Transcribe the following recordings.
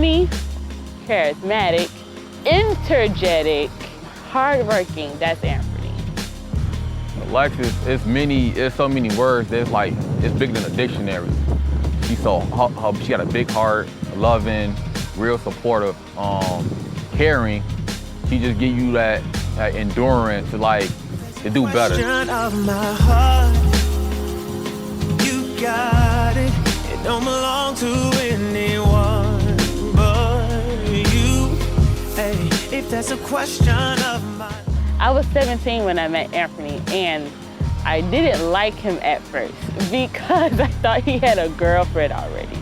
funny, charismatic, energetic, hardworking. That's Anfernee. Alexis, it's so many words that it's bigger than a dictionary. She got a big heart, loving, real supportive, caring. She just give you that endurance to do better. Of my heart, you got it. It don't belong to anyone but you. Hey, if that's a question of mine. I was 17 when I met Anfernee, and I didn't like him at first because I thought he had a girlfriend already.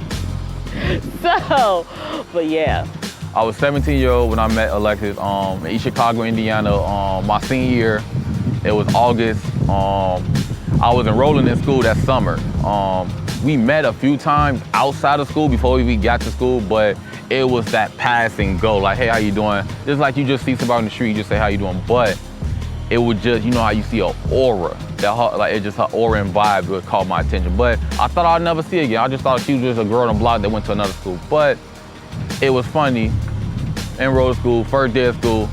So, but yeah. I was 17-year-old when I met Alexis in East Chicago, Indiana, my senior year. It was August. I was enrolling in school that summer. We met a few times outside of school before we got to school, but it was that pass and go, like, hey, how you doing? Just like you just see somebody on the street, you just say, how you doing? But it would just, you know how you see an aura, her aura and vibe would call my attention. But I thought I'd never see her again. I just thought she was just a girl on the block that went to another school. But it was funny, enrolled to school, first day of school,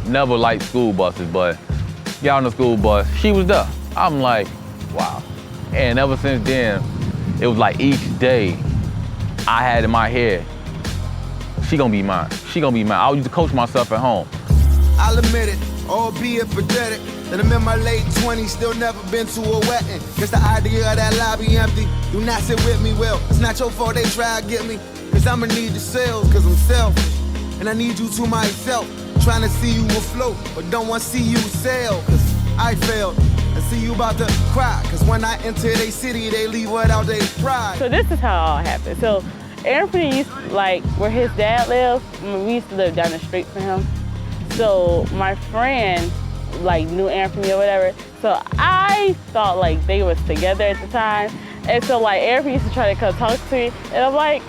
never liked school buses, but got on the school bus, she was there. I'm like, wow. And ever since then, it was like each day I had in my head, she gonna be mine, she gonna be mine. I used to coach myself at home. I'll admit it, albeit pathetic, that I'm in my late 20s, still never been to a wedding. Guess the idea of that lobby empty, do not sit with me well. It's not your fault they try to get me, cause I'ma need the sales, cause I'm selfish. And I need you to myself, trying to see you afloat, but don't want to see you sail, cause I failed. I see you about to cry, cause when I enter they city, they leave without their pride. So this is how it all happened. So Anfernee used, where his dad lived, we used to live down the street from him. So my friend, knew Anfernee or whatever. So I thought, they was together at the time. And so, Anfernee used to try to come talk to me. And I'm like,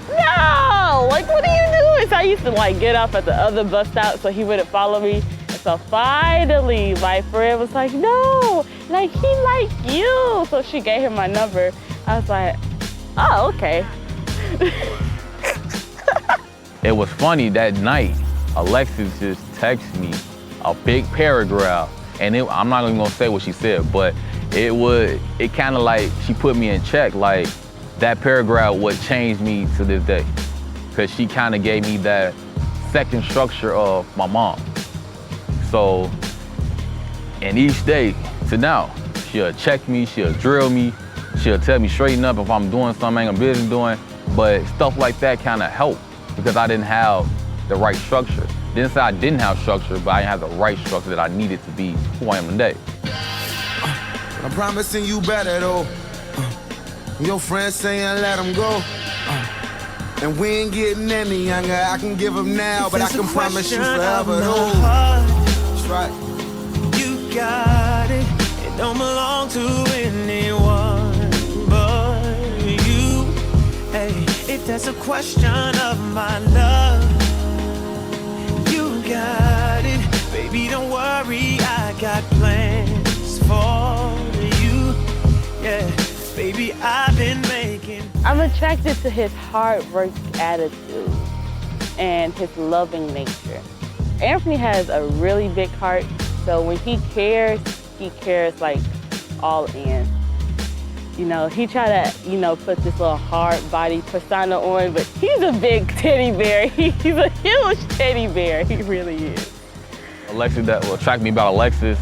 no, what are you doing? So I used to, get off at the other bus stop so he wouldn't follow me. And so finally, my friend was like, no, he like you. So she gave him my number. I was like, oh, okay. It was funny that night, Alexis just texted me a big paragraph, and I'm not even gonna say what she said, but it kind of she put me in check, that paragraph would change me to this day, because she kind of gave me that second structure of my mom. So, and each day to now, she'll check me, she'll drill me, she'll tell me straighten up if I'm doing something I ain't gonna business doing, but stuff like that kind of helped because I didn't have the right structure. Didn't say I didn't have structure, but I didn't have the right structure that I needed to be who I am today. I'm promising you better though. Your friends saying let them go. And we ain't getting any younger. I can give them now, but I can promise you forever though. That's right. You got it. It don't belong to anyone but you. Hey, if that's a question of my love, you got it. Baby, don't worry, I got plans for you. Yeah, baby, I've been making. I'm attracted to his hard work attitude and his loving nature. Anfernee has a really big heart, so when he cares all in. You know, he tried to, put this little hard body persona on, but he's a big teddy bear. He's a huge teddy bear, he really is. Alexis, what attracted me about Alexis,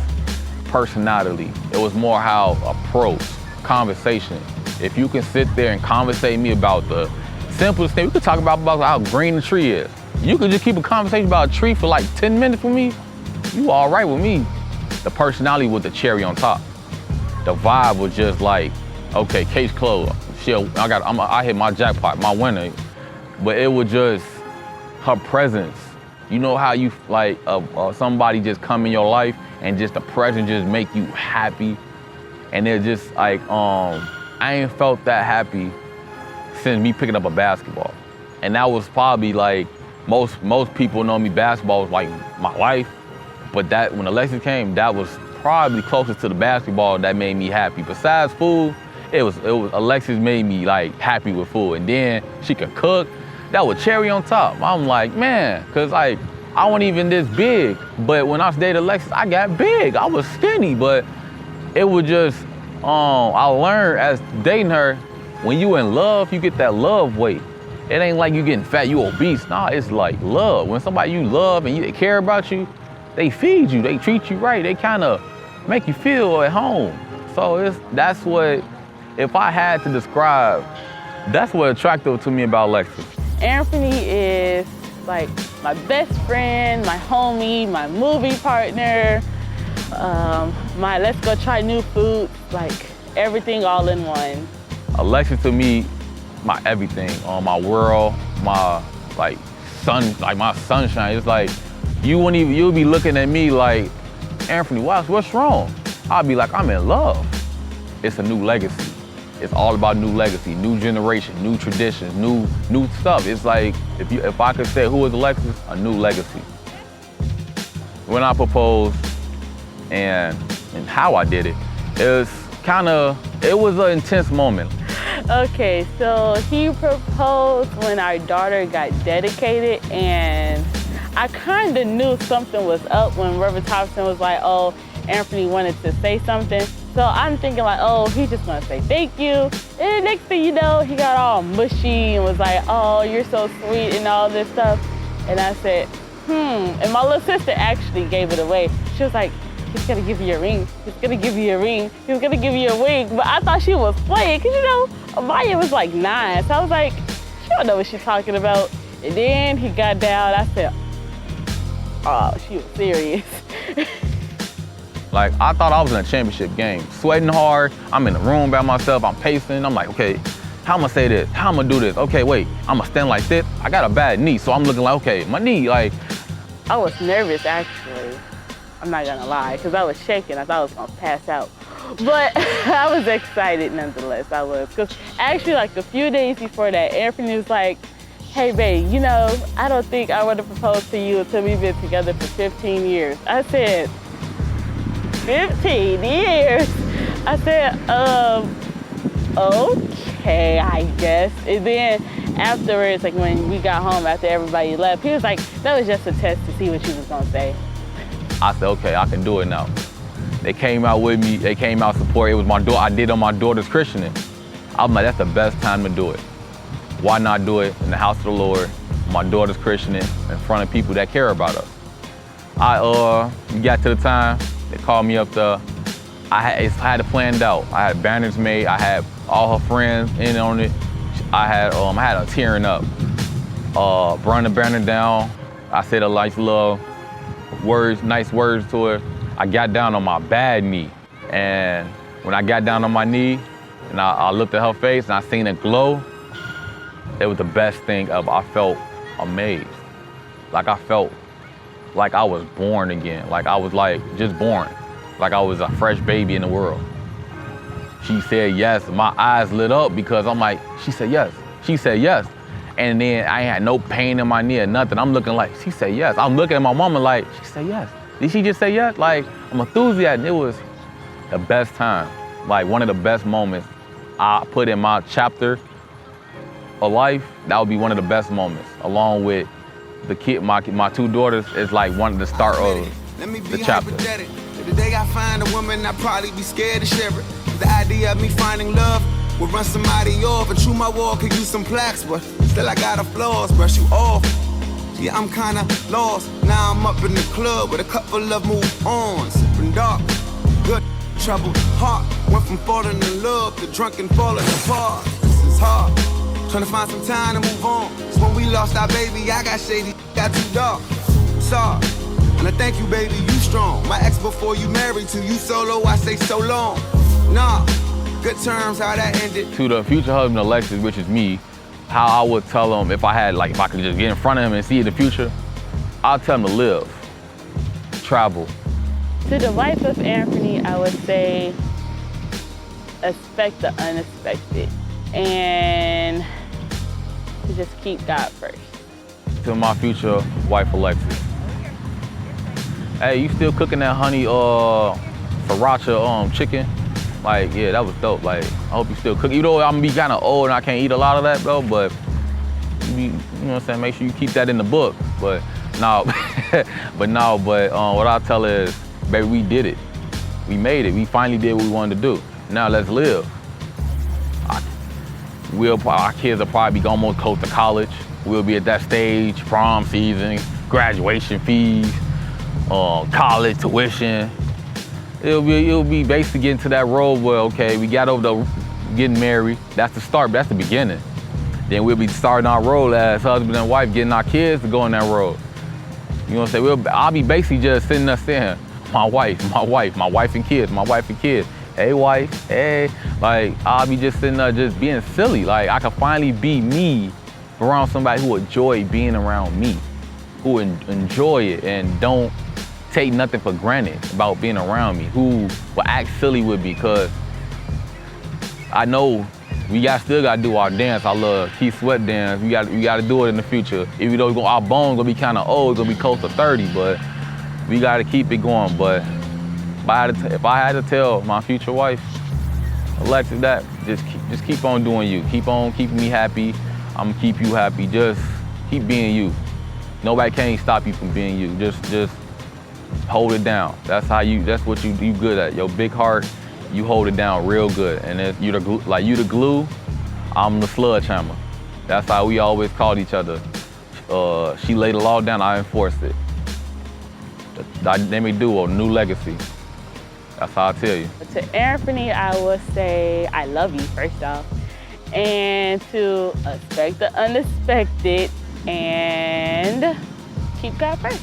personality. It was more how approach, conversation. If you can sit there and conversate me about the simplest thing, we could talk about how green the tree is. You could just keep a conversation about a tree for 10 minutes with me, you all right with me. The personality was the cherry on top. The vibe was just okay, case closed. I hit my jackpot, my winner. But it was just her presence. You know how you somebody just come in your life and just the presence just make you happy. And it just I ain't felt that happy since me picking up a basketball. And that was probably most people know me, basketball was my life. But that when Alexis came, that was probably closest to the basketball that made me happy. Besides food, it was Alexis made me happy with food. And then she could cook. that was cherry on top. I'm like, man, cause like, I wasn't even this big, but when I dated Alexis, I got big. I was skinny, but it was just, I learned as dating her, when you in love, you get that love weight. It ain't like you getting fat, you obese. Nah, it's like love. When somebody you love and they care about you, they feed you, they treat you right, they kind of make you feel at home. So that's what, if I had to describe, that's what attractive to me about Alexis. Anfernee is like my best friend, my homie, my movie partner, my let's go try new foods, like everything all in one. Alexis to me, my everything, my world, my like sun, like my sunshine. It's like you'll be looking at me like, Anfernee, what's wrong? I'll be like, I'm in love. It's a new legacy. It's all about new legacy, new generation, new traditions, new stuff. It's like, if I could say who is Alexis, a new legacy. When I proposed and how I did it, it was an intense moment. Okay, so he proposed when our daughter got dedicated, and I kind of knew something was up when Reverend Thompson was like, oh, Anfernee wanted to say something. So I'm thinking like, oh, he's just gonna say thank you. And the next thing you know, he got all mushy and was like, oh, you're so sweet and all this stuff. And I said, And my little sister actually gave it away. She was like, he's gonna give you a ring. He's gonna give you a ring. He's gonna give you a ring. But I thought she was playing, cause you know, Amaya was like 9. So I was like, she don't know what she's talking about. And then he got down, I said, oh, she was serious. Like, I thought I was in a championship game, sweating hard. I'm in the room by myself, I'm pacing. I'm like, okay, how I'm gonna say this? How I'm gonna do this? Okay, wait, I'm gonna stand like this. I got a bad knee, so I'm looking like, okay, my knee, like. I was nervous, actually. I'm not gonna lie, because I was shaking. I thought I was gonna pass out. But I was excited nonetheless, I was. Because actually, like a few days before that, Anfernee was like, hey, babe, you know, I don't think I would have proposed to you until we've been together for 15 years. I said, 15 years? I said, okay, I guess. And then afterwards, like when we got home after everybody left, he was like, that was just a test to see what you was gonna say. I said, okay, I can do it now. They came out with me, they came out support. It was my daughter, I did on my daughter's christening. I'm like, that's the best time to do it. Why not do it in the house of the Lord, my daughter's christening, in front of people that care about us? We got to the time, they called me up there. I had it planned out. I had banners made. I had all her friends in on it. I had her tearing up. Brought the banner down. I said a nice little words, nice words to her. I got down on my bad knee. And when I got down on my knee and I looked at her face and I seen it glow, it was the best thing ever. I felt amazed. Like I felt like I was born again. Like I was like just born. Like I was a fresh baby in the world. She said yes. My eyes lit up because I'm like, she said yes. She said yes. And then I ain't had no pain in my knee or nothing. I'm looking like, she said yes. I'm looking at my mama like, she said yes. Did she just say yes? Like, I'm enthusiastic. It was the best time. Like one of the best moments I put in my chapter of life. That would be one of the best moments, along with the kid, my 2 daughters, is like one of the start of the chapter. The day I find a woman, I'd probably be scared to share it. The idea of me finding love would run somebody off. And true, my wall could use some plaques, but still I got a flaws. Brush you off. Yeah, I'm kinda lost. Now I'm up in the club with a couple of move on. Sipping dark, good, troubled heart. Went from falling in love to drunk and falling apart. This is hard. Trying to find some time to move on. So when we lost our baby, I got shady, got too dark. Sorry. And I thank you, baby, you strong. My ex before you married to you solo, I say so long. Nah, good terms, how that ended. To the future husband, Alexis, which is me, how I would tell him if I could just get in front of him and see the future, I'll tell him to live, travel. To the wife of Anfernee, I would say, expect the unexpected and to just keep God first. To my future wife, Alexis. Hey, you still cooking that honey sriracha chicken? Like, yeah, that was dope. Like, I hope you still cook. You know, I'm gonna be kind of old and I can't eat a lot of that, bro, but you know what I'm saying, make sure you keep that in the book. But no, what I'll tell her is, baby, we did it. We made it. We finally did what we wanted to do. Now let's live. Our kids will probably be almost close to college. We'll be at that stage, prom season, graduation fees, college tuition. It'll be basically getting to that road where, okay, we got over the getting married. That's the start, that's the beginning. Then we'll be starting our road as husband and wife, getting our kids to go on that road. You know what I'm saying? I'll be basically just sitting there saying, my wife and kids. Hey, wife, hey. Like, I'll be just sitting there just being silly. Like, I can finally be me around somebody who enjoy being around me, who enjoy it and don't take nothing for granted about being around me, who will act silly with me, because I know we still gotta do our dance, our little Keith Sweat dance. We gotta do it in the future. Even though our bones gonna be kind of old, it's gonna be close to 30, but we gotta keep it going. But if I had to tell my future wife, Alexis, that just keep on doing you. Keep on keeping me happy. I'm gonna keep you happy. Just keep being you. Nobody can't stop you from being you. Just hold it down. That's what you good at. Your big heart, you hold it down real good. And you the glue, I'm the sledgehammer. That's how we always called each other. She laid the law down, I enforced it. Dynamic duo, new legacy. That's how I tell you. To Anfernee, I would say I love you, first off. And to expect the unexpected and keep God first.